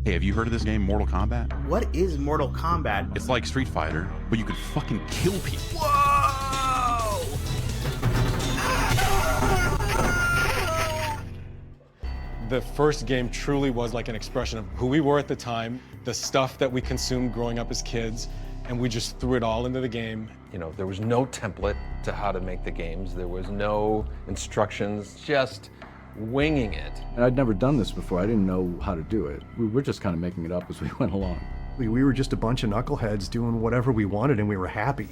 Hey, have you heard of this game, Mortal Kombat? What is Mortal Kombat? It's like Street Fighter, but you could fucking kill people. Whoa! The first game truly was like an expression of who we were at the time, the stuff that we consumed growing up as kids, and we just threw it all into the game. You know, there was no template to how to make the games. There was no instructions, just winging it. And I'd never done this before. I didn't know how to do it. We were just kind of making it up as we went along. We were just a bunch of knuckleheads doing whatever we wanted, and we were happy.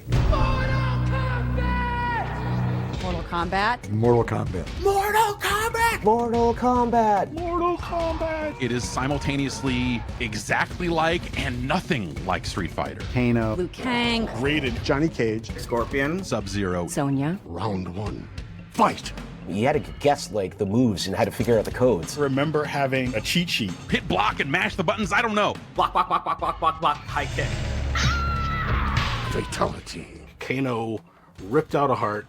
Mortal Kombat. Mortal Kombat. Mortal Kombat! Mortal Kombat. Mortal Kombat! It is simultaneously exactly like and nothing like Street Fighter. Kano. Liu Kang. Rated Johnny Cage. Scorpion. Sub-Zero. Sonya. Round one. Fight! You had to guess like the moves and how to figure out the codes. Remember having a cheat sheet. Hit block and mash the buttons, I don't know. Block, block, block, block, block, block, block. High kick. Fatality. Kano ripped out a heart,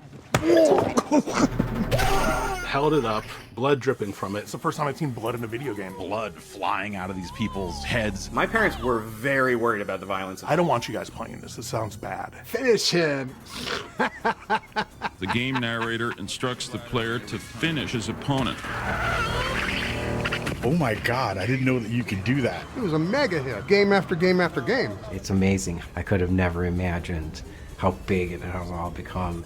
held it up, blood dripping from it. It's the first time I've seen blood in a video game. Blood flying out of these people's heads. My parents were very worried about the violence. I don't want you guys playing this. It sounds bad. Finish him! The game narrator instructs the player to finish his opponent. Oh my God, I didn't know that you could do that. It was a mega hit. Game after game after game. It's amazing. I could have never imagined how big it has all become.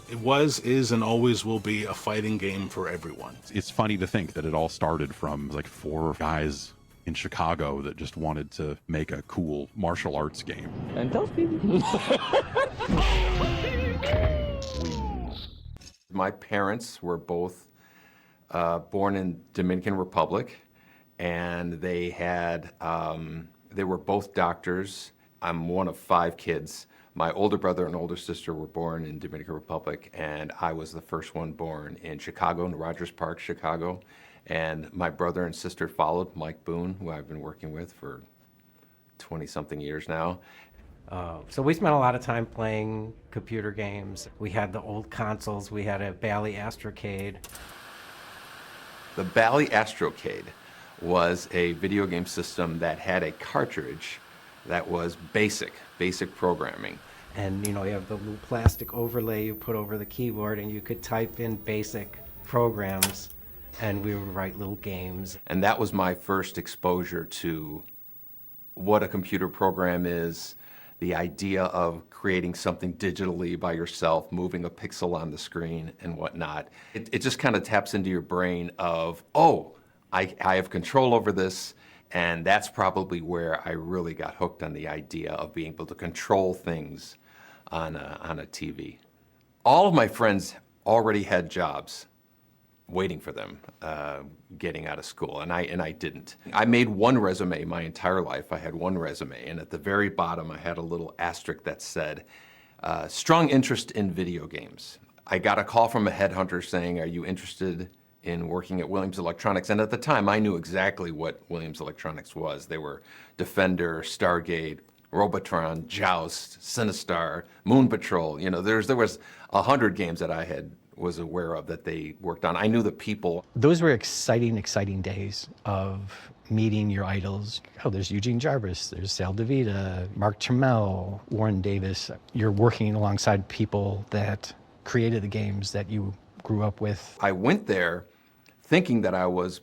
It was, is, and always will be a fighting game for everyone. It's funny to think that it all started from like 4 guys in Chicago that just wanted to make a cool martial arts game. And those people. My parents were both born in Dominican Republic, and they had, they were both doctors. I'm one of 5 kids. My older brother and older sister were born in Dominican Republic, and I was the first one born in Chicago, in Rogers Park, Chicago. And my brother and sister followed, Mike Boone, who I've been working with for 20-something years now. So we spent a lot of time playing computer games. We had the old consoles. We had a Bally Astrocade. The Bally Astrocade was a video game system that had a cartridge that was basic programming. And you know, you have the little plastic overlay you put over the keyboard, and you could type in basic programs, and we would write little games. And that was my first exposure to what a computer program is, the idea of creating something digitally by yourself, moving a pixel on the screen and whatnot. It just kind of taps into your brain of, oh, I have control over this. And that's probably where I really got hooked on the idea of being able to control things on a TV. All of my friends already had jobs waiting for them getting out of school, and I didn't. I made one resume my entire life. I had one resume, and at the very bottom I had a little asterisk that said, strong interest in video games. I got a call from a headhunter saying, are you interested in working at Williams Electronics? And at the time, I knew exactly what Williams Electronics was. They were Defender, Stargate, Robotron, Joust, Sinistar, Moon Patrol. You know, there was 100 games that I was aware of that they worked on. I knew the people. Those were exciting days of meeting your idols. Oh, there's Eugene Jarvis, there's Sal DeVita, Mark Trammell, Warren Davis. You're working alongside people that created the games that you grew up with. I went there thinking that I was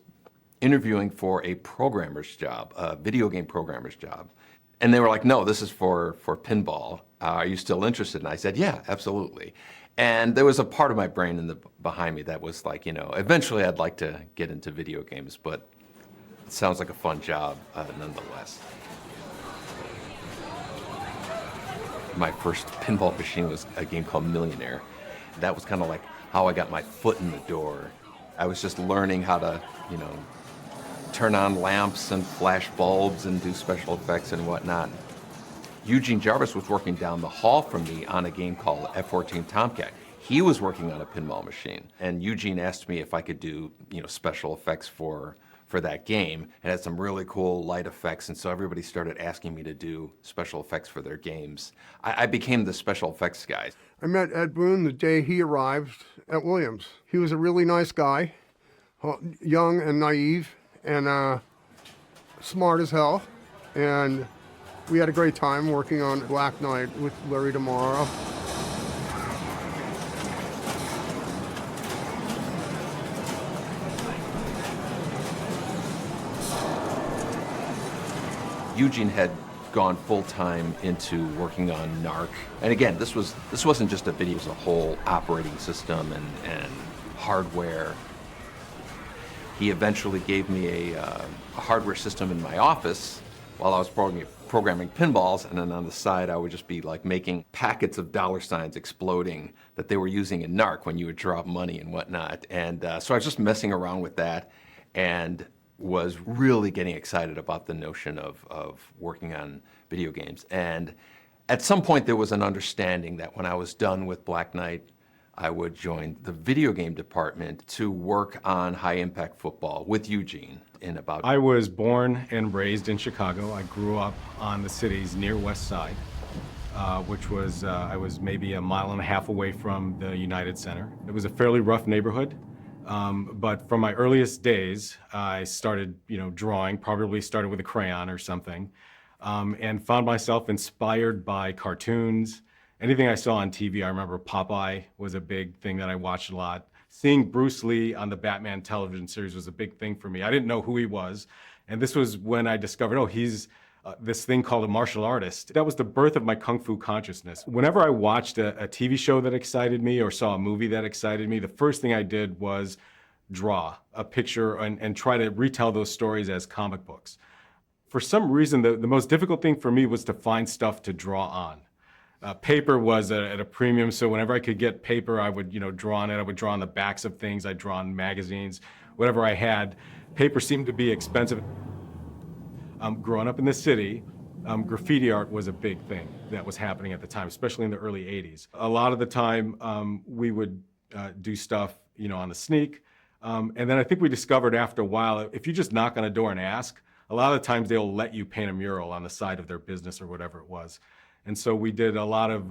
interviewing for a programmer's job, a video game programmer's job. And they were like, no, this is for pinball. Are you still interested? And I said, yeah, absolutely. And there was a part of my brain behind me that was like, you know, eventually I'd like to get into video games, but it sounds like a fun job nonetheless. My first pinball machine was a game called Millionaire. That was kind of like how I got my foot in the door. I was just learning how to, you know, turn on lamps and flash bulbs and do special effects and whatnot. Eugene Jarvis was working down the hall from me on a game called F-14 Tomcat. He was working on a pinball machine, and Eugene asked me if I could do, you know, special effects for that game. It had some really cool light effects, and so everybody started asking me to do special effects for their games. I became the special effects guy. I met Ed Boon the day he arrived at Williams. He was a really nice guy, young and naive, and smart as hell, and we had a great time working on Black Knight with Larry DeMauro. Eugene had gone full-time into working on NARC. And again, this wasn't just a video, it was a whole operating system and hardware. He eventually gave me a hardware system in my office while I was programming pinballs, and then on the side I would just be like making packets of dollar signs exploding that they were using in NARC when you would drop money and whatnot. And so I was just messing around with that and was really getting excited about the notion of working on video games. And at some point there was an understanding that when I was done with Black Knight, I would join the video game department to work on high-impact football with Eugene in about... I was born and raised in Chicago. I grew up on the city's near west side, which was, I was maybe a mile and a half away from the United Center. It was a fairly rough neighborhood. But from my earliest days, I started, drawing, probably started with a crayon or something, and found myself inspired by cartoons. Anything I saw on TV, I remember Popeye was a big thing that I watched a lot. Seeing Bruce Lee on the Batman television series was a big thing for me. I didn't know who he was, and this was when I discovered, oh, he's this thing called a martial artist. That was the birth of my Kung Fu consciousness. Whenever I watched a TV show that excited me or saw a movie that excited me, the first thing I did was draw a picture and try to retell those stories as comic books. For some reason, the most difficult thing for me was to find stuff to draw on. Paper was at a premium, so whenever I could get paper, I would draw on it. I would draw on the backs of things. I'd draw on magazines, whatever I had. Paper seemed to be expensive. Growing up in the city, graffiti art was a big thing that was happening at the time, especially in the early 80s. A lot of the time, we would do stuff, on the sneak. And then I think we discovered after a while, if you just knock on a door and ask, a lot of the times they'll let you paint a mural on the side of their business or whatever it was. And so we did a lot of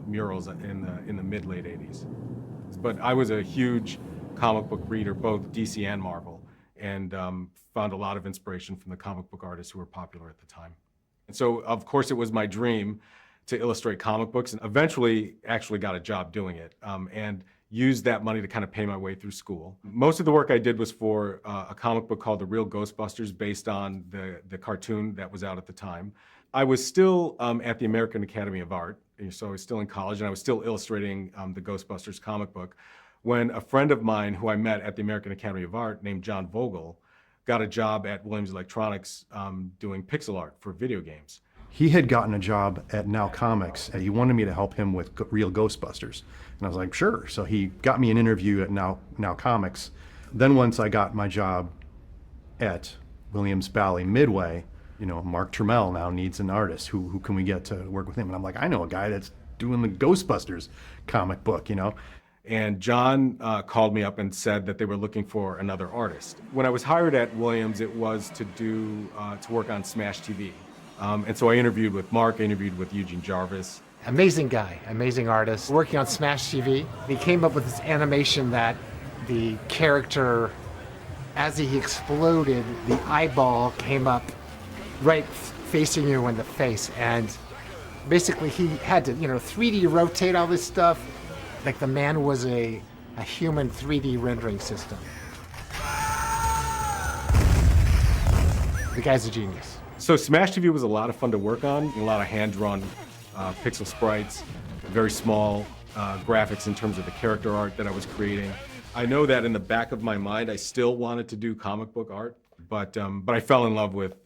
murals in the mid-late 80s. But I was a huge comic book reader, both DC and Marvel, and found a lot of inspiration from the comic book artists who were popular at the time. And so, of course, it was my dream to illustrate comic books, and eventually actually got a job doing it, and used that money to kind of pay my way through school. Most of the work I did was for a comic book called The Real Ghostbusters, based on the cartoon that was out at the time. I was still at the American Academy of Art, so I was still in college, and I was still illustrating the Ghostbusters comic book, when a friend of mine who I met at the American Academy of Art named John Vogel got a job at Williams Electronics doing pixel art for video games. He had gotten a job at Now Comics, and he wanted me to help him with Real Ghostbusters. And I was like, sure. So he got me an interview at Now Comics. Then once I got my job at Williams Bally Midway, Mark Trammell now needs an artist. Who can we get to work with him? And I'm like, I know a guy that's doing the Ghostbusters comic book, And John called me up and said that they were looking for another artist. When I was hired at Williams, it was to work on Smash TV. And so I interviewed with Mark, I interviewed with Eugene Jarvis. Amazing guy, amazing artist, working on Smash TV. He came up with this animation that the character, as he exploded, the eyeball came up right facing you in the face. And basically he had to, 3D rotate all this stuff. Like the man was a human 3D rendering system. The guy's a genius. So Smash TV was a lot of fun to work on, a lot of hand-drawn pixel sprites, very small graphics in terms of the character art that I was creating. I know that in the back of my mind, I still wanted to do comic book art, but I fell in love with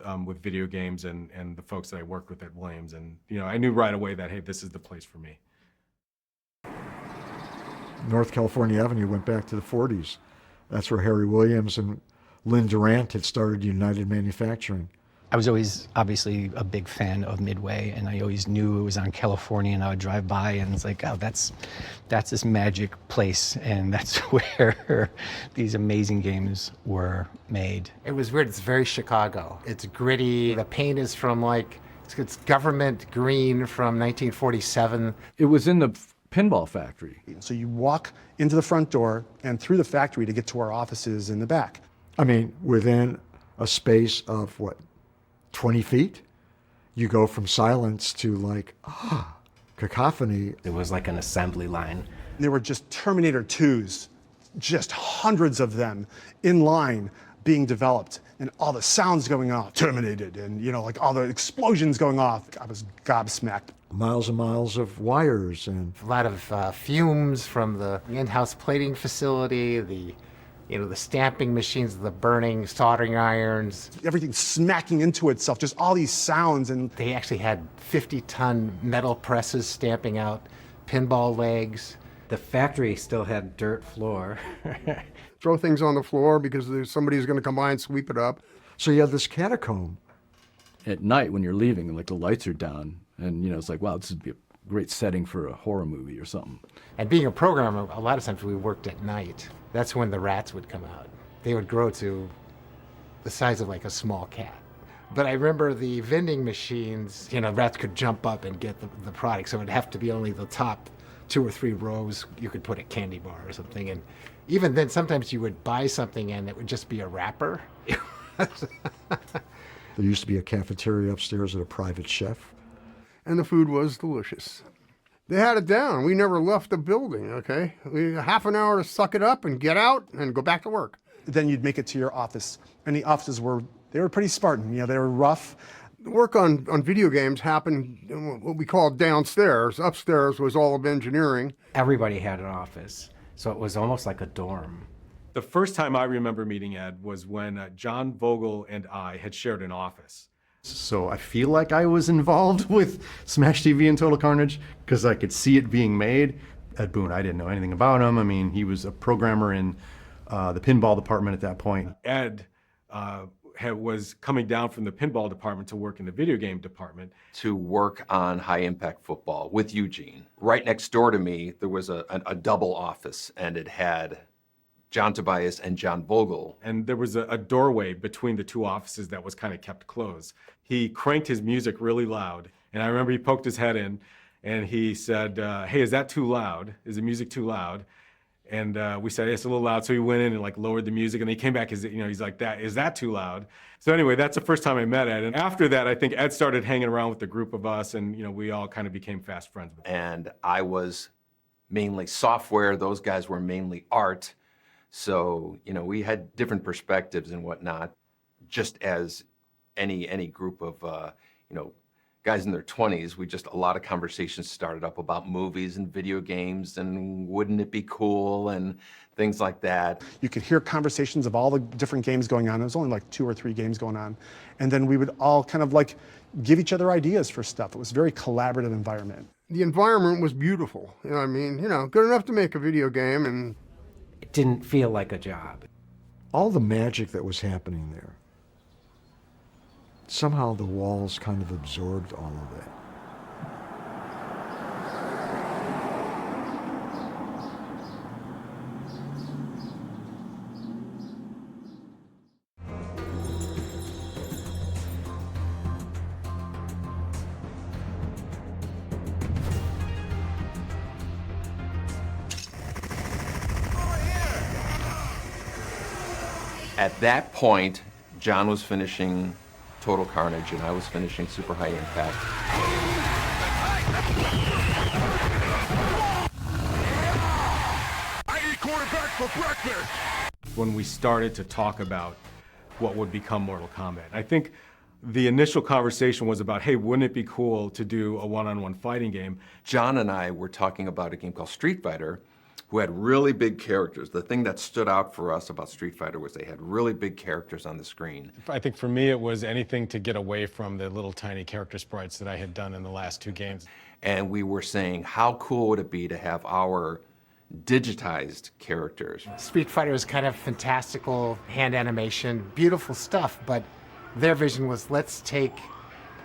video games and the folks that I worked with at Williams, and I knew right away that, hey, this is the place for me. North California Avenue went back to the 40s. That's where Harry Williams and Lynn Durant had started United Manufacturing. I was always obviously a big fan of Midway, and I always knew it was on California, and I would drive by and it's like, oh, that's this magic place, and that's where these amazing games were made. It was weird. It's very Chicago. It's gritty. The paint is from it's government green from 1947. It was in the pinball factory. So you walk into the front door and through the factory to get to our offices in the back. I mean, within a space of, 20 feet? You go from silence to like, cacophony. It was like an assembly line. There were just Terminator 2s, just hundreds of them in line being developed, and all the sounds going off, terminated, and like all the explosions going off. I was gobsmacked. Miles and miles of wires and a lot of fumes from the in-house plating facility, the stamping machines, the burning soldering irons. Everything smacking into itself, just all these sounds. And they actually had 50-ton metal presses stamping out pinball legs. The factory still had dirt floor. Throw things on the floor because somebody's going to come by and sweep it up. So you have this catacomb. At night when you're leaving, like the lights are down, and it's like, wow, this would be a great setting for a horror movie or something. And being a programmer, a lot of times we worked at night. That's when the rats would come out. They would grow to the size of like a small cat. But I remember the vending machines, rats could jump up and get the product, so it'd have to be only the top 2 or 3 rows you could put a candy bar or something. And even then, sometimes you would buy something and it would just be a wrapper. There used to be a cafeteria upstairs with a private chef. And the food was delicious. They had it down. We never left the building, okay? We had half an hour to suck it up and get out and go back to work. Then you'd make it to your office, and the offices were pretty Spartan. They were rough. The work on video games happened in what we called downstairs. Upstairs was all of engineering. Everybody had an office, so it was almost like a dorm. The first time I remember meeting Ed was when John Vogel and I had shared an office. So I feel like I was involved with Smash TV and Total Carnage because I could see it being made. Ed Boon, I didn't know anything about him. I mean, he was a programmer in the pinball department at that point. Ed was coming down from the pinball department to work in the video game department. To work on high-impact football with Eugene. Right next door to me, there was a double office, and it had John Tobias and John Vogel. And there was a doorway between the 2 offices that was kind of kept closed. He cranked his music really loud, and I remember he poked his head in, and he said, hey, is that too loud? Is the music too loud? And we said, it's a little loud. So he went in and like lowered the music, and he came back, he's like, is that too loud? So anyway, that's the first time I met Ed. And after that, I think Ed started hanging around with the group of us, and we all kind of became fast friends. And I was mainly software. Those guys were mainly art. So, we had different perspectives and whatnot, just as any group of, guys in their 20s, a lot of conversations started up about movies and video games and wouldn't it be cool and things like that. You could hear conversations of all the different games going on. There was only like 2 or 3 games going on. And then we would all kind of like give each other ideas for stuff. It was a very collaborative environment. The environment was beautiful. Good enough to make a video game, and it didn't feel like a job. All the magic that was happening there. Somehow the walls kind of absorbed all of that. At that point, John was finishing Total Carnage, and I was finishing Super High Impact. I eat quarterback for breakfast! When we started to talk about what would become Mortal Kombat, I think the initial conversation was about, hey, wouldn't it be cool to do a one-on-one fighting game? John and I were talking about a game called Street Fighter, who had really big characters. The thing that stood out for us about Street Fighter was they had really big characters on the screen. I think for me it was anything to get away from the little tiny character sprites that I had done in the last 2 games. And we were saying, how cool would it be to have our digitized characters? Street Fighter is kind of fantastical hand animation, beautiful stuff, but their vision was, let's take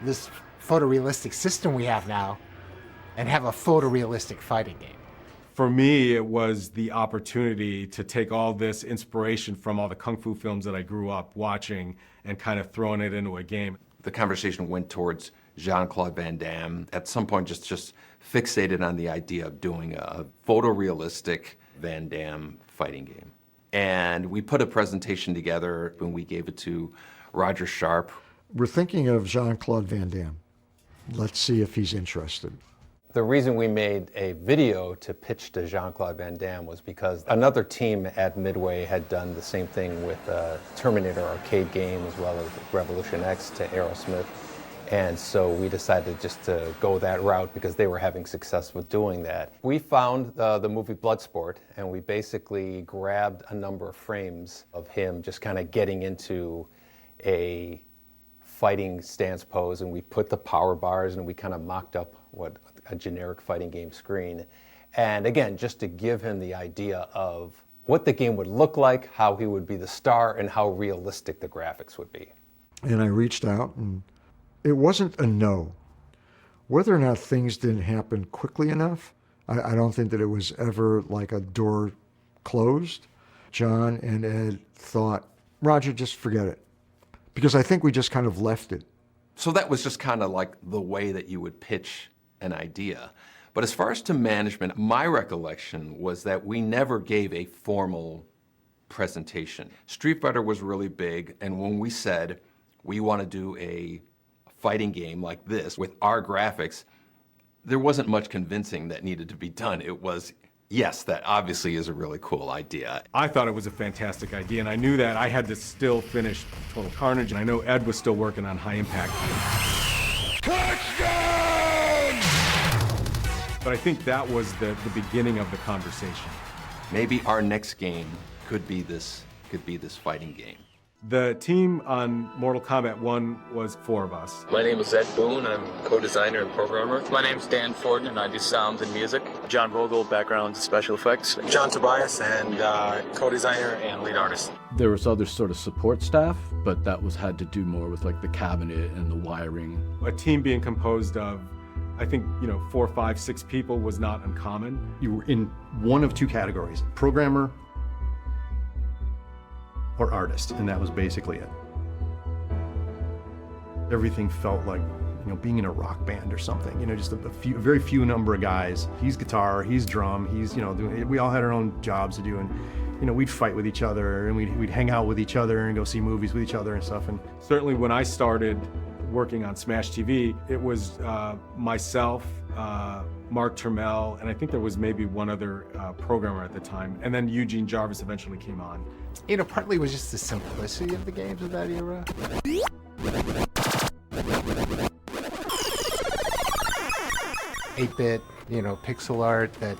this photorealistic system we have now and have a photorealistic fighting game. For me, it was the opportunity to take all this inspiration from all the Kung Fu films that I grew up watching and kind of throwing it into a game. The conversation went towards Jean-Claude Van Damme. At some point, just fixated on the idea of doing a photorealistic Van Damme fighting game. And we put a presentation together when we gave it to Roger Sharp. We're thinking of Jean-Claude Van Damme. Let's see if he's interested. The reason we made a video to pitch to Jean-Claude Van Damme was because another team at Midway had done the same thing with Terminator arcade game as well as Revolution X to Aerosmith. And so we decided just to go that route because they were having success with doing that. We found the movie Bloodsport, and we basically grabbed a number of frames of him just kind of getting into a fighting stance pose, and we put the power bars and we kind of mocked up what a generic fighting game screen. And again, just to give him the idea of what the game would look like, how he would be the star, and how realistic the graphics would be. And I reached out, and it wasn't a no. Whether or not things didn't happen quickly enough, I don't think that it was ever like a door closed. John and Ed thought, Roger, just forget it. Because I think we just kind of left it. So that was just kind of like the way that you would pitch an idea. But as far as to management, my recollection was that we never gave a formal presentation. Street Fighter was really big, and when we said we want to do a fighting game like this with our graphics, there wasn't much convincing that needed to be done. It was, yes, that obviously is a really cool idea. I thought it was a fantastic idea, and I knew that I had to still finish Total Carnage, and I know Ed was still working on High Impact. But I think that was the beginning of the conversation. Maybe our next game could be this fighting game. The team on Mortal Kombat 1 was 4 of us. My name is Ed Boone. I'm co-designer and programmer. My name's Dan Forden, and I do sound and music. John Vogel, background special effects. John Tobias, and co-designer and lead artist. There was other sort of support staff, but that had to do more with like the cabinet and the wiring. A team being composed of, I think, 4, 5, 6 people was not uncommon. You were in one of 2 categories, programmer or artist, and that was basically it. Everything felt like, being in a rock band or something, just a very few number of guys. He's guitar, he's drum, he's, we all had our own jobs to do, and, we'd fight with each other, and we'd hang out with each other and go see movies with each other and stuff. And certainly when I started working on Smash TV, it was myself, Mark Turmel, and I think there was maybe one other programmer at the time, and then Eugene Jarvis eventually came on. Partly it was just the simplicity of the games of that era. 8-bit, pixel art, that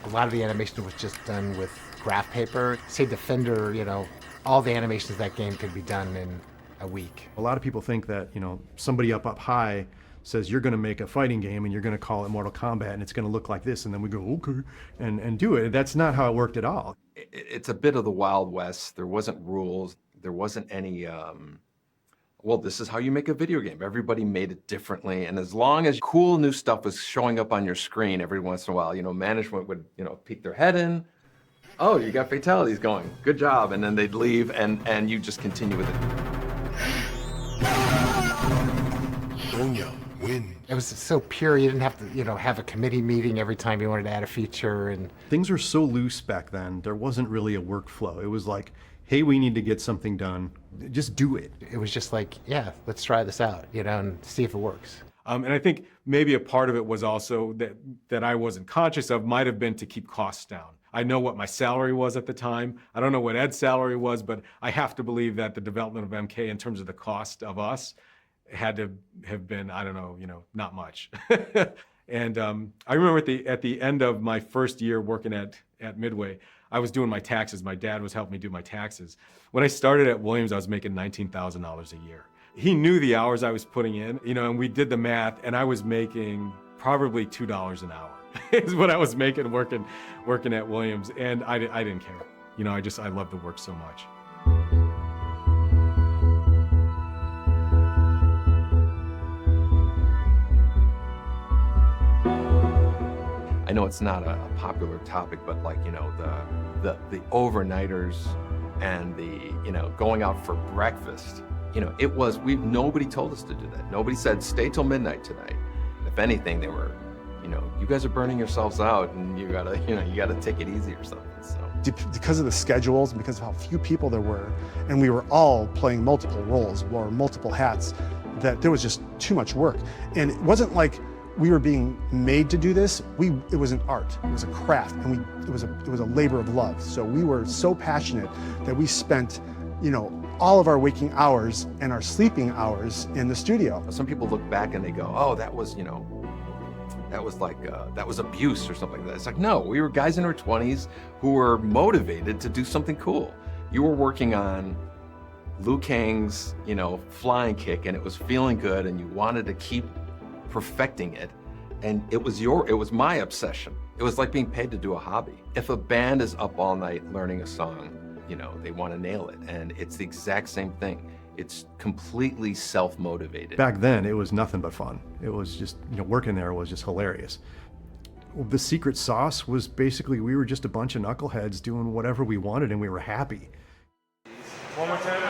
a lot of the animation was just done with graph paper. Say Defender, all the animations of that game could be done in a week. A lot of people think that, somebody up high says you're going to make a fighting game and you're going to call it Mortal Kombat and it's going to look like this, and then we go, okay, and do it. That's not how it worked at all. It's a bit of the Wild West. There wasn't rules. There wasn't any, well, this is how you make a video game. Everybody made it differently. And as long as cool new stuff was showing up on your screen every once in a while, management would, peek their head in. Oh, you got fatalities going. Good job. And then they'd leave and you just continue with it. Win. It was so pure, you didn't have to, have a committee meeting every time you wanted to add a feature. And things were so loose back then, there wasn't really a workflow. It was like, hey, we need to get something done. Just do it. It was just like, yeah, let's try this out, and see if it works. And I think maybe a part of it was also that I wasn't conscious of might have been to keep costs down. I know what my salary was at the time. I don't know what Ed's salary was, but I have to believe that the development of MK in terms of the cost of us had to have been, I don't know, not much. And I remember at the end of my first year working at Midway, I was doing my taxes. My dad was helping me do my taxes. When I started at Williams, I was making $19,000 a year. He knew the hours I was putting in, and we did the math, and I was making probably $2 an hour is what I was making working at Williams, and I didn't care. I loved the work so much. I know it's not a popular topic, but like, the overnighters and the, going out for breakfast, nobody told us to do that. Nobody said, stay till midnight tonight. If anything, they were, you guys are burning yourselves out and you gotta take it easy or something, so. because of the schedules and because of how few people there were, and we were all playing multiple roles, wore multiple hats, that there was just too much work. And it wasn't like we were being made to do this. It was an art, it was a craft, and it was a labor of love. So we were so passionate that we spent, all of our waking hours and our sleeping hours in the studio. Some people look back and they go, oh, that was abuse or something like that. It's like, no, we were guys in our 20s who were motivated to do something cool. You were working on Liu Kang's, flying kick, and it was feeling good, and you wanted to keep perfecting it. And it was my obsession. It was like being paid to do a hobby. If a band is up all night learning a song, they want to nail it. And it's the exact same thing. It's completely self-motivated. Back then, it was nothing but fun. It was just, working there was just hilarious. The secret sauce was basically we were just a bunch of knuckleheads doing whatever we wanted, and we were happy. One more time.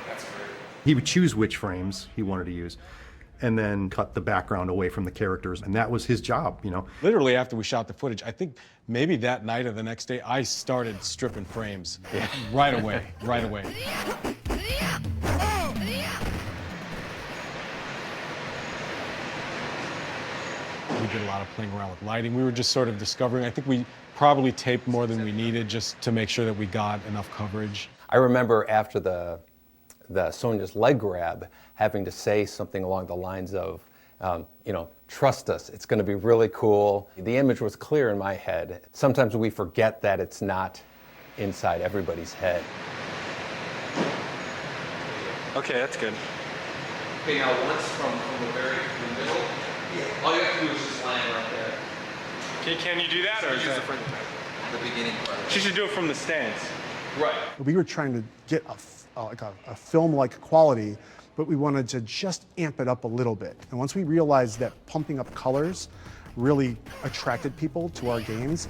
That's great. He would choose which frames he wanted to use, and then cut the background away from the characters, and that was his job, Literally after we shot the footage, I think maybe that night or the next day, I started stripping frames right away. We did a lot of playing around with lighting. We were just sort of discovering. I think we probably taped more than we needed just to make sure that we got enough coverage. I remember after the Sonya's leg grab, having to say something along the lines of, trust us, it's going to be really cool. The image was clear in my head. Sometimes we forget that it's not inside everybody's head. Okay, that's good. Okay, now once from the middle, all you have to do is just land right there. Can you do that, or is that The beginning part. She should do it from the stance. Right. We were trying to get a film-like quality, but we wanted to just amp it up a little bit. And once we realized that pumping up colors really attracted people to our games,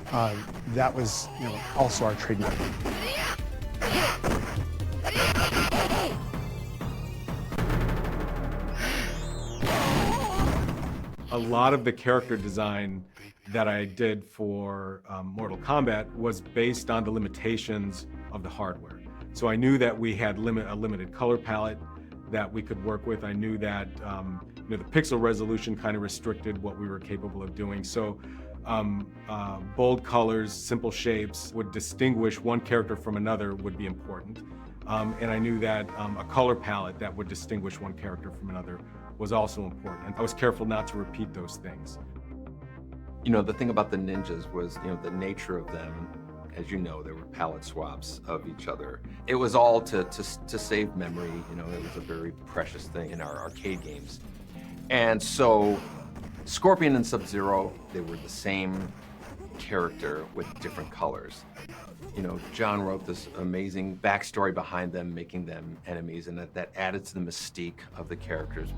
that was also our trademark. A lot of the character design that I did for Mortal Kombat was based on the limitations of the hardware. So I knew that we had a limited color palette that we could work with. I knew that the pixel resolution kind of restricted what we were capable of doing. So bold colors, simple shapes would distinguish one character from another would be important. And I knew that a color palette that would distinguish one character from another was also important. And I was careful not to repeat those things. The thing about the ninjas was, the nature of them. As you know, there were palette swaps of each other. It was all to save memory. It was a very precious thing in our arcade games. And so Scorpion and Sub-Zero, they were the same character with different colors. John wrote this amazing backstory behind them, making them enemies, and that added to the mystique of the characters.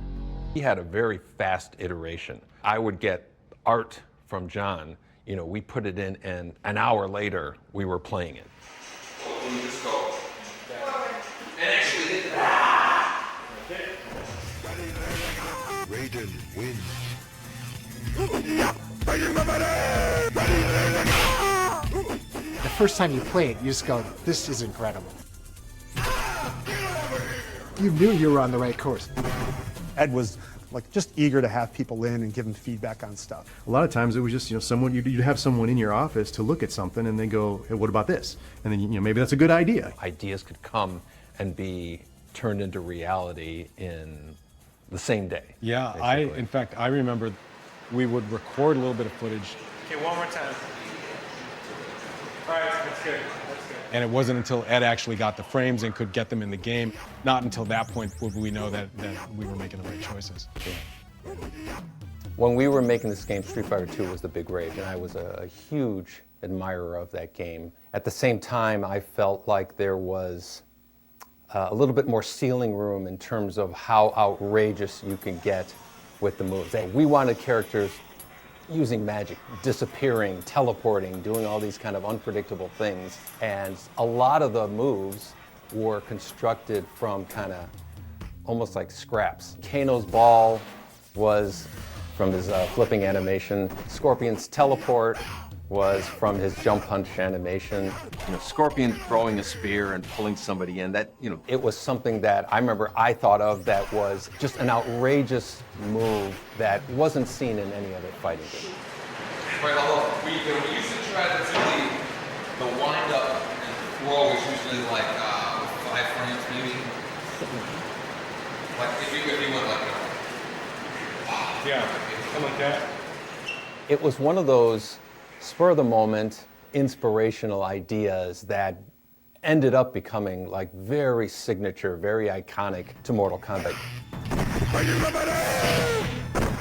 He had a very fast iteration. I would get art from John, we put it in, and an hour later, we were playing it. We just go. And actually hit the Raiden wins. The first time you play it, you just go, this is incredible. You knew you were on the right course. Ed was just eager to have people in and give them feedback on stuff. A lot of times it was just, someone, you'd have someone in your office to look at something and they go, hey, what about this? And then, maybe that's a good idea. Ideas could come and be turned into reality in the same day. Yeah, in fact, I remember we would record a little bit of footage. Okay, one more time. All right, that's good. And it wasn't until Ed actually got the frames and could get them in the game, not until that point would we know that we were making the right choices. When we were making this game, Street Fighter II was the big rage, and I was a huge admirer of that game. At the same time, I felt like there was a little bit more ceiling room in terms of how outrageous you can get with the moves. We wanted characters using magic, disappearing, teleporting, doing all these kind of unpredictable things. And a lot of the moves were constructed from kind of almost like scraps. Kano's ball was from his flipping animation. Scorpion's teleport was from his jump punch animation. You know, Scorpion throwing a spear and pulling somebody in, that, you know. It was something that I remember I thought of that was just an outrageous move that wasn't seen in any other fighting game. Right, although we used to try to do the wind up and throw is usually like 5 frames maybe. Like if you went like yeah, something like that. It was one of those spur of the moment inspirational ideas that ended up becoming like very signature, very iconic to Mortal Kombat.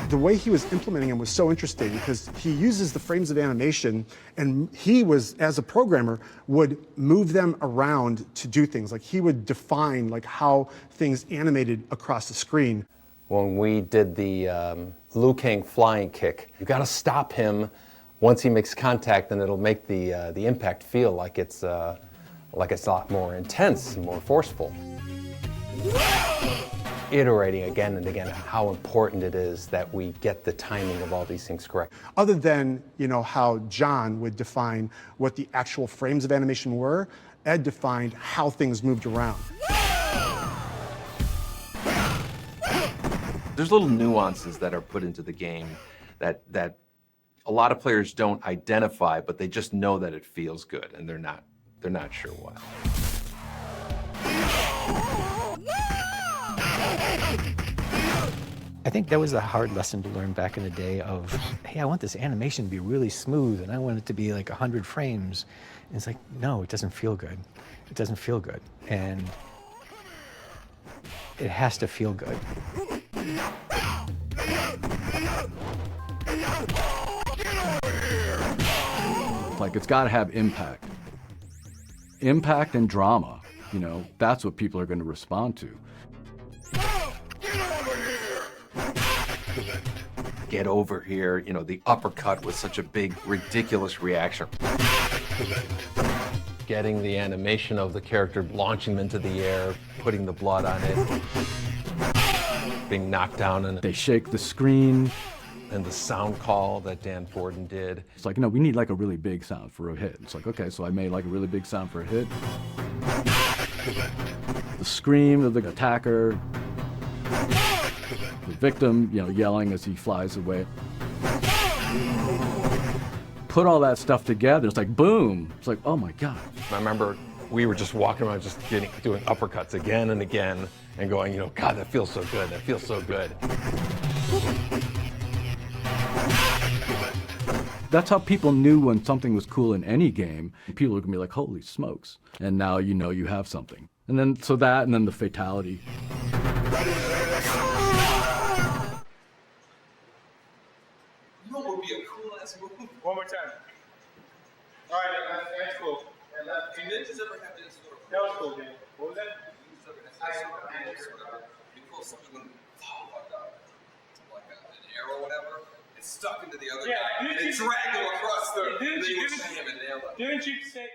The way he was implementing them was so interesting because he uses the frames of animation, and he was, as a programmer, would move them around to do things. Like he would define like how things animated across the screen. When we did the Liu Kang flying kick, you got to stop him once he makes contact, and it'll make the impact feel like it's a lot more intense and more forceful. Iterating again and again how important it is that we get the timing of all these things correct. Other than, you know, how John would define what the actual frames of animation were, Ed defined how things moved around. There's little nuances that are put into the game that a lot of players don't identify, but they just know that it feels good, and they're not sure why. I think that was a hard lesson to learn back in the day of, hey, I want this animation to be really smooth and I want it to be like 100 frames. And it's like, no, it doesn't feel good. It doesn't feel good. And it has to feel good. Like, it's got to have impact. Impact and drama, you know, that's what people are going to respond to. Get over here, you know, the uppercut was such a big, ridiculous reaction. Getting the animation of the character launching them into the air, putting the blood on it, being knocked down, and they shake the screen. And the sound call that Dan Forden did. It's like, no, we need like a really big sound for a hit. It's like, okay, so I made like a really big sound for a hit. The scream of the attacker. The victim, you know, yelling as he flies away. Put all that stuff together, it's like, boom. It's like, oh my God. I remember we were just walking around just doing uppercuts again and again and going, you know, God, that feels so good, that feels so good. That's how people knew when something was cool in any game. People were gonna be like, holy smokes. And now you know you have something. And then, so that, and then the fatality. You know what would be a cool ass move? One more time. All right, that's cool. Do ninjas ever have this sort of? That was cool, man. What was that? You pull something like an arrow or whatever, it's stuck into the other guy, and it dragged him across the Didn't you say?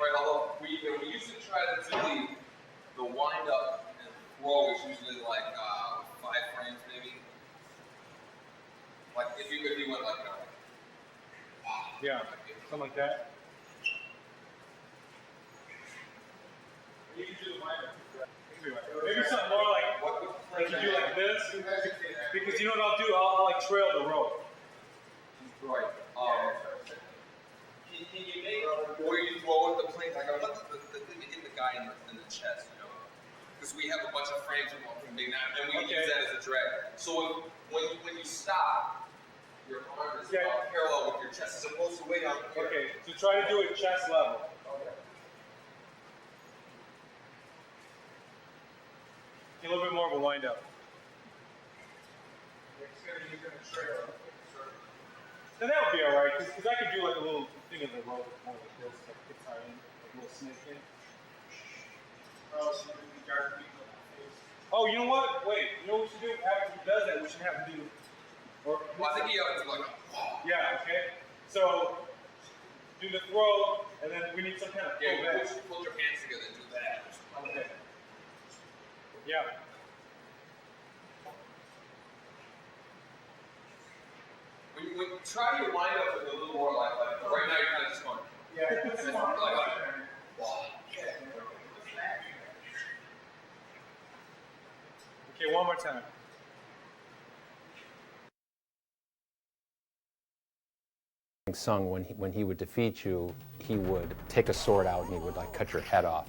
Right, although we used to try to do the wind up and throw is usually like 5 frames maybe. Like if you went like yeah, something like that. You can do the minor. Maybe something more like you do like this, because you know what I'll do? I'll like trail the rope. Right. Can you make where you throw the plane? Like I want the thing to hit the guy in the chest, you know? Because we have a bunch of frames from big now, and we use that as a drag. So when you stop, your arm is parallel with your chest, as opposed to way down here. Okay, so try to do it chest level. Okay. A little bit more of a wind up. So that would be alright, because I could do like a little thing of the rope, more like this, like it's like a little snake thing. Oh, you know what? Wait, you know what we should do? After he does that, we should have him do. Well, I think he has to like. Yeah, okay. So, do the throw, and then we need some kind of pull back. Put your hands together and do that. Okay. Yeah. Try your wind up with a little more like right now you're kind of just going. Yeah. Okay, one more time. Sung, when he would defeat you, he would take a sword out and he would like cut your head off.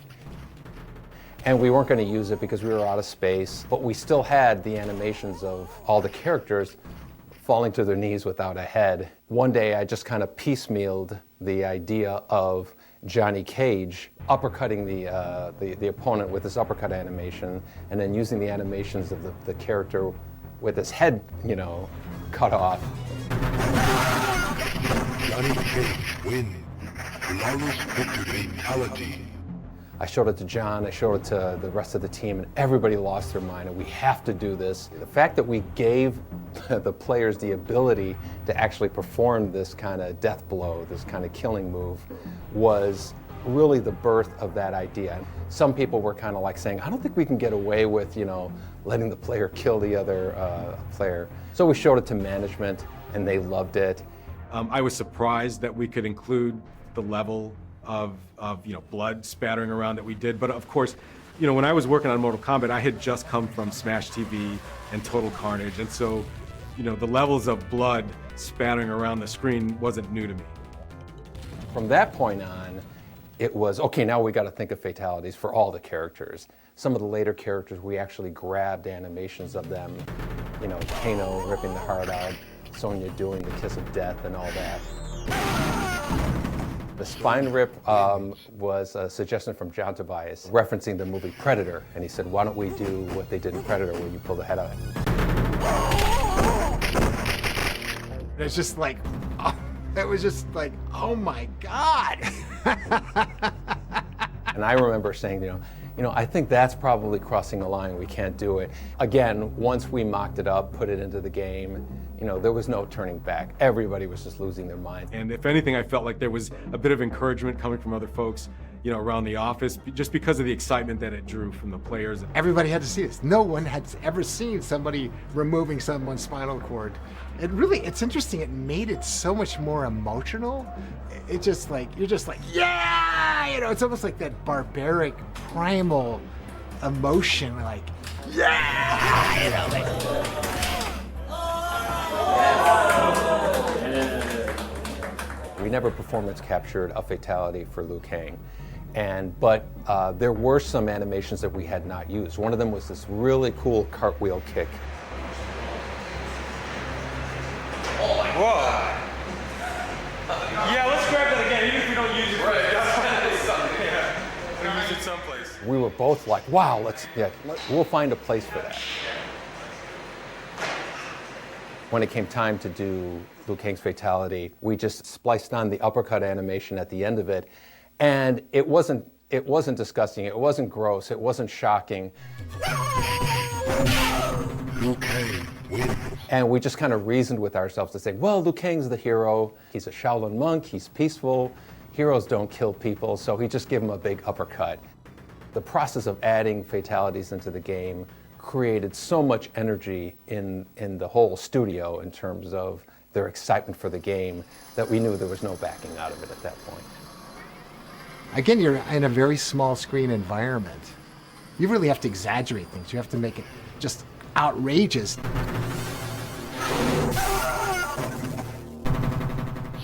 And we weren't going to use it because we were out of space, but we still had the animations of all the characters falling to their knees without a head. One day I just kind of piecemealed the idea of Johnny Cage uppercutting the opponent with this uppercut animation, and then using the animations of the character with his head, you know, cut off. Johnny Cage wins. Flawless victory fatality. I showed it to John, I showed it to the rest of the team, and everybody lost their mind, and we have to do this. The fact that we gave the players the ability to actually perform this kind of death blow, this kind of killing move, was really the birth of that idea. Some people were kind of like saying, I don't think we can get away with, you know, letting the player kill the other player. So we showed it to management, and they loved it. I was surprised that we could include the level of you know, blood spattering around that we did. But of course, you know, when I was working on Mortal Kombat, I had just come from Smash TV and Total Carnage. And so, you know, the levels of blood spattering around the screen wasn't new to me. From that point on, it was, okay, now we got to think of fatalities for all the characters. Some of the later characters, we actually grabbed animations of them, you know, Kano ripping the heart out, Sonya doing the kiss of death and all that. The spine rip was a suggestion from John Tobias, referencing the movie Predator, and he said, why don't we do what they did in Predator where you pull the head out? It's just like, it was just like, oh my God. And I remember saying, you know, I think that's probably crossing the line. We can't do it. Again, once we mocked it up, put it into the game, you know, there was no turning back. Everybody was just losing their mind. And if anything, I felt like there was a bit of encouragement coming from other folks, you know, around the office, just because of the excitement that it drew from the players. Everybody had to see this. No one had ever seen somebody removing someone's spinal cord. It's interesting, it made it so much more emotional. It just like, you're just like, yeah! You know, it's almost like that barbaric, primal emotion, like, yeah! You know, like, we never performance captured a fatality for Liu Kang. But there were some animations that we had not used. One of them was this really cool cartwheel kick. Whoa. Yeah, let's grab that again, even if we don't use it. Right. We'll use it someplace. We were both like, wow, we'll find a place for that. When it came time to do Liu Kang's fatality, we just spliced on the uppercut animation at the end of it, and it wasn't disgusting, it wasn't gross, it wasn't shocking. Liu Kang wins. And we just kind of reasoned with ourselves to say, well, Liu Kang's the hero, he's a Shaolin monk, he's peaceful, heroes don't kill people, so he just gave him a big uppercut. The process of adding fatalities into the game created so much energy in the whole studio in terms of their excitement for the game that we knew there was no backing out of it at that point. again, you're in a very small screen environment. You really have to exaggerate things. You have to make it just outrageous.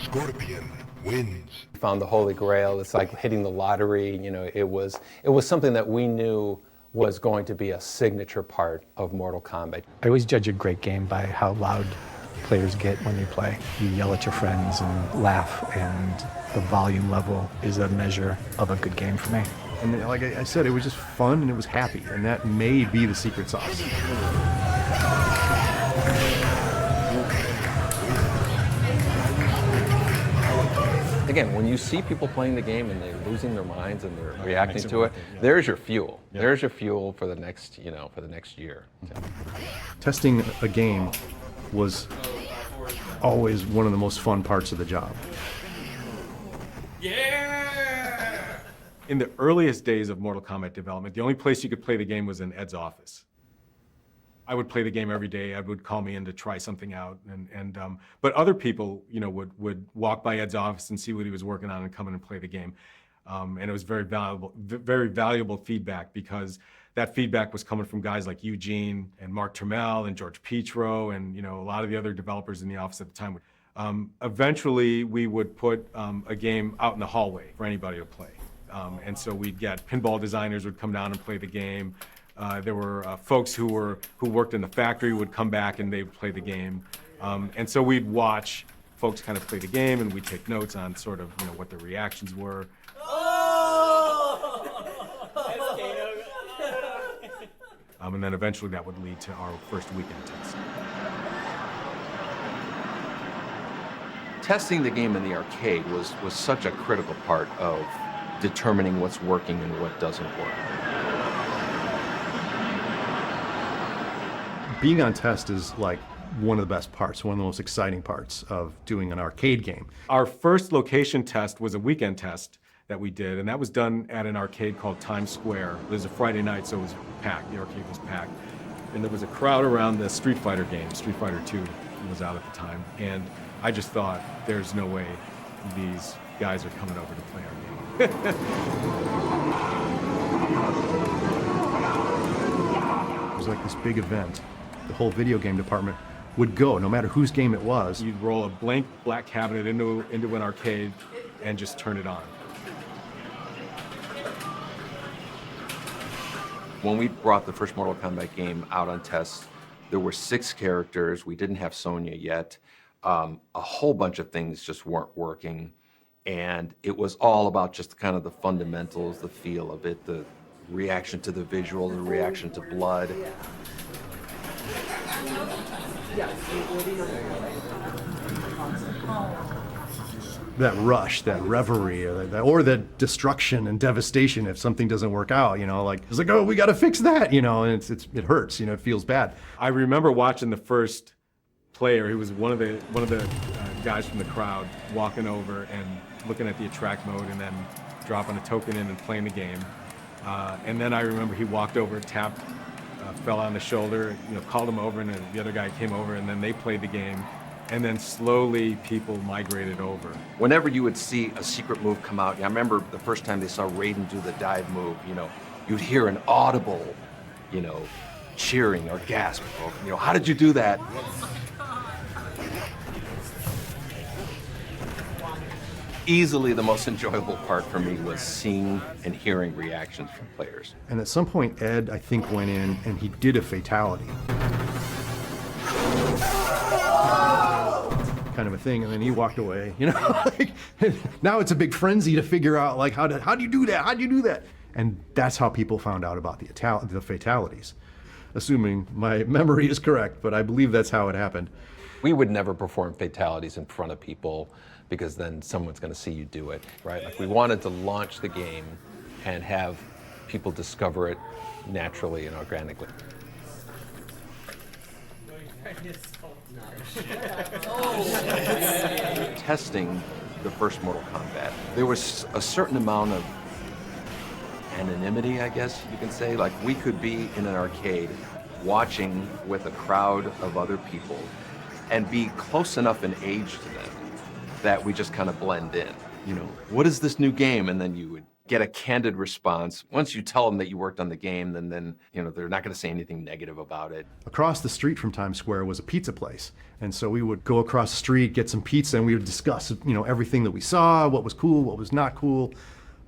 Scorpion wins. Found the Holy Grail. It's like hitting the lottery. You know, it was something that we knew was going to be a signature part of Mortal Kombat. I always judge a great game by how loud players get when they play. You yell at your friends and laugh, and the volume level is a measure of a good game for me. And like I said, it was just fun and it was happy, and that may be the secret sauce. Again, when you see people playing the game and they're losing their minds and they're reacting to it, there's your fuel. Yeah. There's your fuel for the next, for the next year. Yeah. Testing a game was always one of the most fun parts of the job. Yeah! In the earliest days of Mortal Kombat development, the only place you could play the game was in Ed's office. I would play the game every day. Ed would call me in to try something out, but other people, would walk by Ed's office and see what he was working on and come in and play the game. And it was very valuable feedback, because that feedback was coming from guys like Eugene and Mark Trammell and George Petro and a lot of the other developers in the office at the time. Eventually, we would put a game out in the hallway for anybody to play. And so we'd get pinball designers would come down and play the game. There were folks who worked in the factory would come back and they would play the game. And so we'd watch folks kind of play the game, and we'd take notes on sort of what their reactions were. And then eventually that would lead to our first weekend test. Testing the game in the arcade was such a critical part of determining what's working and what doesn't work. Being on test is like one of the best parts, one of the most exciting parts of doing an arcade game. Our first location test was a weekend test that we did, and that was done at an arcade called Times Square. It was a Friday night, so it was packed. The arcade was packed. And there was a crowd around the Street Fighter game. Street Fighter 2 was out at the time. And I just thought, there's no way these guys are coming over to play our game. It was like this big event. The whole video game department would go, no matter whose game it was. You'd roll a blank black cabinet into an arcade and just turn it on. When we brought the first Mortal Kombat game out on test, there were 6 characters. We didn't have Sonya yet. A whole bunch of things just weren't working. And it was all about just kind of the fundamentals, the feel of it, the reaction to the visual, the reaction to blood. That rush, that reverie, or that destruction and devastation if something doesn't work out, like, it's like, oh, we got to fix that, and it hurts, it feels bad. I remember watching the first player, who was one of the guys from the crowd, walking over and looking at the attract mode and then dropping a token in and playing the game. And then I remember he walked over, tapped, fell on the shoulder, called him over, and then the other guy came over, and then they played the game. And then slowly people migrated over. Whenever you would see a secret move come out, I remember the first time they saw Raiden do the dive move, you'd hear an audible, cheering or gasp. How did you do that? Easily the most enjoyable part for me was seeing and hearing reactions from players. And at some point, Ed, I think, went in and he did a fatality. Kind of a thing, and then he walked away, now it's a big frenzy to figure out, like, how do you do that? How do you do that? And that's how people found out about the fatalities. Assuming my memory is correct, but I believe that's how it happened. We would never perform fatalities in front of people, because then someone's going to see you do it, right? Like, we wanted to launch the game and have people discover it naturally and organically. Testing the first Mortal Kombat, there was a certain amount of anonymity, I guess you can say. Like, we could be in an arcade watching with a crowd of other people and be close enough in age to them that we just kind of blend in. What is this new game? And then you would get a candid response. Once you tell them that you worked on the game, then they're not going to say anything negative about it. Across the street from Times Square was a pizza place. And so we would go across the street, get some pizza, and we would discuss, everything that we saw, what was cool, what was not cool,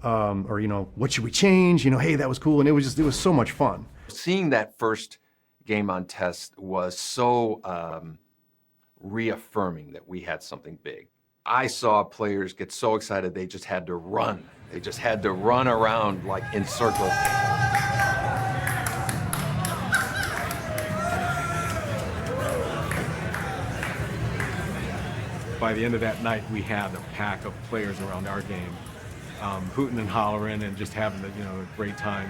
or, what should we change? Hey, that was cool. And it was so much fun. Seeing that first game on test was so reaffirming that we had something big. I saw players get so excited they just had to run. They just had to run around like in circles. By the end of that night, we had a pack of players around our game, hooting and hollering and just having a great time.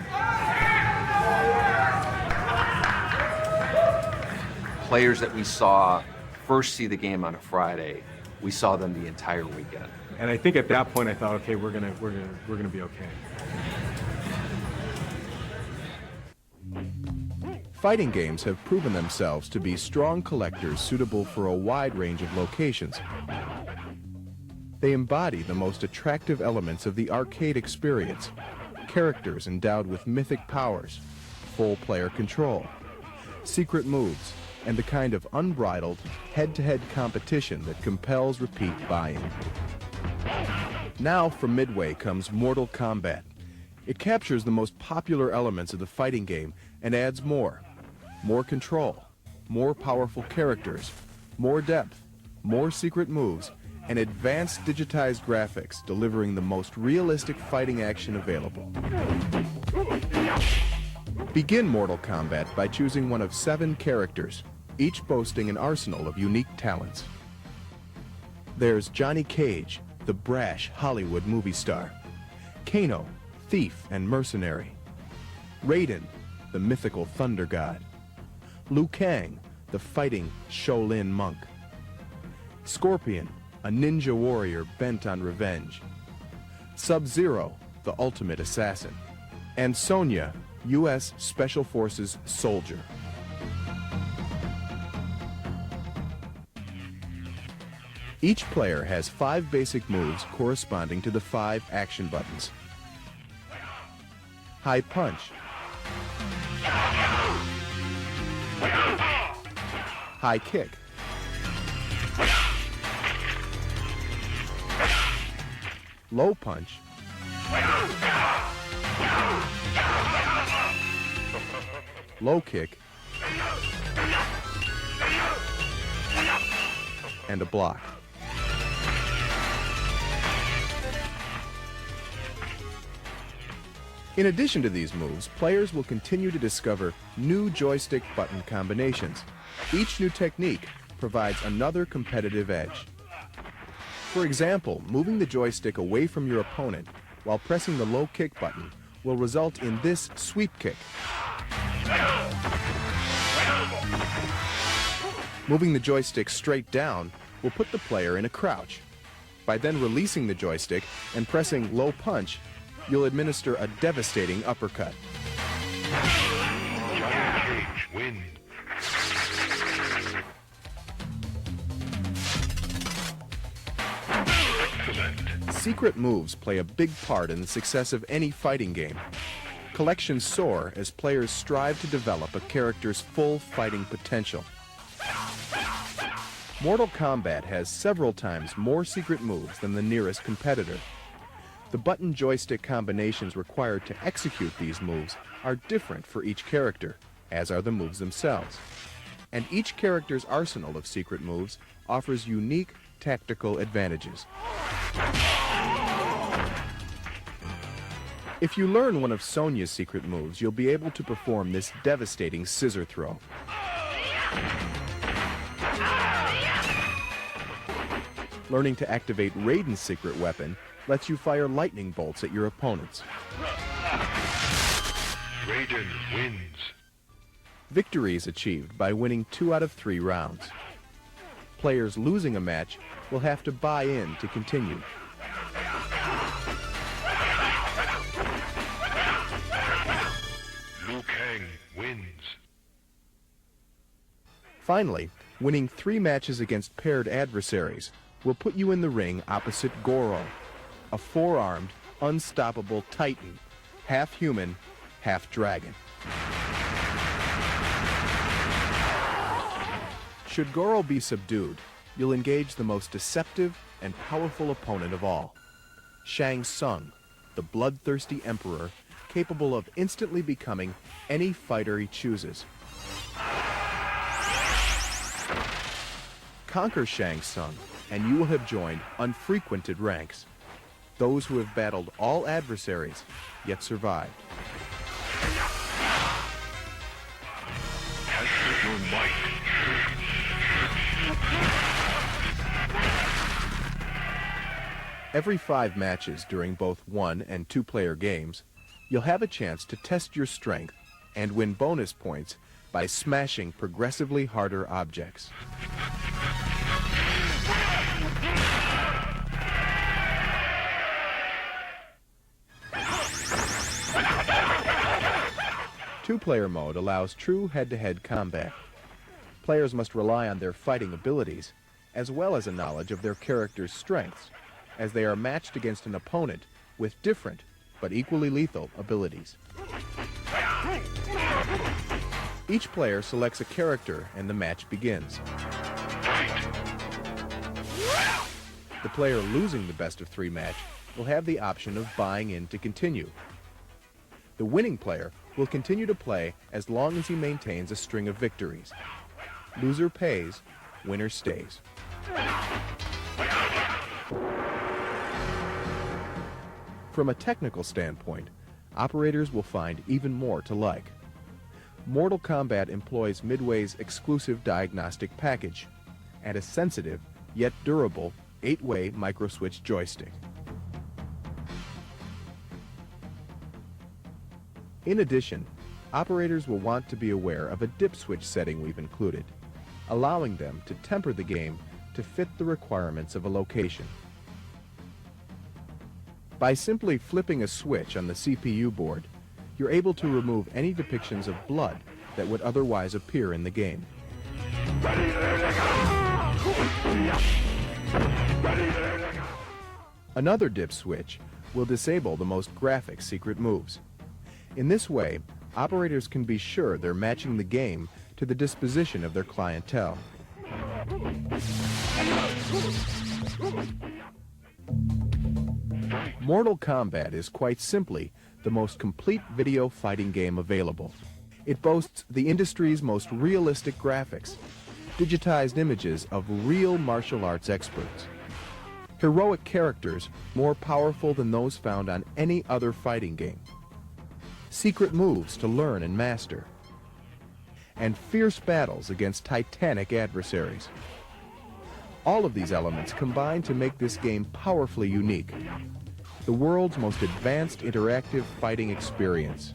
Players that we saw first see the game on a Friday, we saw them the entire weekend. And I think at that point I thought, okay, we're gonna be okay. Fighting games have proven themselves to be strong collectors suitable for a wide range of locations. They embody the most attractive elements of the arcade experience: characters endowed with mythic powers, full player control, secret moves, and the kind of unbridled, head-to-head competition that compels repeat buy-in. Now from Midway comes Mortal Kombat. It captures the most popular elements of the fighting game and adds more. More control, more powerful characters, more depth, more secret moves, and advanced digitized graphics, delivering the most realistic fighting action available. Begin Mortal Kombat by choosing one of 7 characters, each boasting an arsenal of unique talents. There's Johnny Cage, the brash Hollywood movie star; Kano, thief and mercenary; Raiden, the mythical thunder god; Liu Kang, the fighting Shaolin monk; Scorpion, a ninja warrior bent on revenge; Sub-Zero, the ultimate assassin; and Sonya, U.S. Special Forces soldier. Each player has 5 basic moves corresponding to the 5 action buttons. High punch, high kick, low punch, low kick, and a block. In addition to these moves, players will continue to discover new joystick button combinations. Each new technique provides another competitive edge. For example, moving the joystick away from your opponent while pressing the low kick button will result in this sweep kick. Moving the joystick straight down will put the player in a crouch. By then releasing the joystick and pressing low punch, you'll administer a devastating uppercut. Johnny Cage wins. Excellent. Secret moves play a big part in the success of any fighting game. Collections soar as players strive to develop a character's full fighting potential. Mortal Kombat has several times more secret moves than the nearest competitor. The button joystick combinations required to execute these moves are different for each character, as are the moves themselves. And each character's arsenal of secret moves offers unique tactical advantages. If you learn one of Sonya's secret moves, you'll be able to perform this devastating scissor throw. Learning to activate Raiden's secret weapon lets you fire lightning bolts at your opponents. Raiden wins. Victory is achieved by winning 2 out of 3 rounds. Players losing a match will have to buy in to continue. Liu Kang wins. Finally, winning 3 matches against paired adversaries will put you in the ring opposite Goro, a 4-armed, unstoppable titan, half human, half dragon. Should Goro be subdued, you'll engage the most deceptive and powerful opponent of all, Shang Tsung, the bloodthirsty emperor capable of instantly becoming any fighter he chooses. Conquer Shang Tsung, and you will have joined unfrequented ranks, those who have battled all adversaries, yet survived. Test your might. Every 5 matches during both 1- and 2-player games, you'll have a chance to test your strength and win bonus points by smashing progressively harder objects. Two-player mode allows true head-to-head combat. Players must rely on their fighting abilities, as well as a knowledge of their character's strengths, as they are matched against an opponent with different, but equally lethal, abilities. Each player selects a character and the match begins. The player losing the best-of-3 match will have the option of buying in to continue. The winning player will continue to play as long as he maintains a string of victories. Loser pays, winner stays. From a technical standpoint, operators will find even more to like. Mortal Kombat employs Midway's exclusive diagnostic package and a sensitive yet durable 8-way microswitch joystick. In addition, operators will want to be aware of a dip switch setting we've included, allowing them to temper the game to fit the requirements of a location. By simply flipping a switch on the CPU board, you're able to remove any depictions of blood that would otherwise appear in the game. Another dip switch will disable the most graphic secret moves. In this way, operators can be sure they're matching the game to the disposition of their clientele. Mortal Kombat is quite simply the most complete video fighting game available. It boasts the industry's most realistic graphics, digitized images of real martial arts experts, heroic characters more powerful than those found on any other fighting game, secret moves to learn and master, and fierce battles against titanic adversaries. All of these elements combine to make this game powerfully unique, the world's most advanced interactive fighting experience.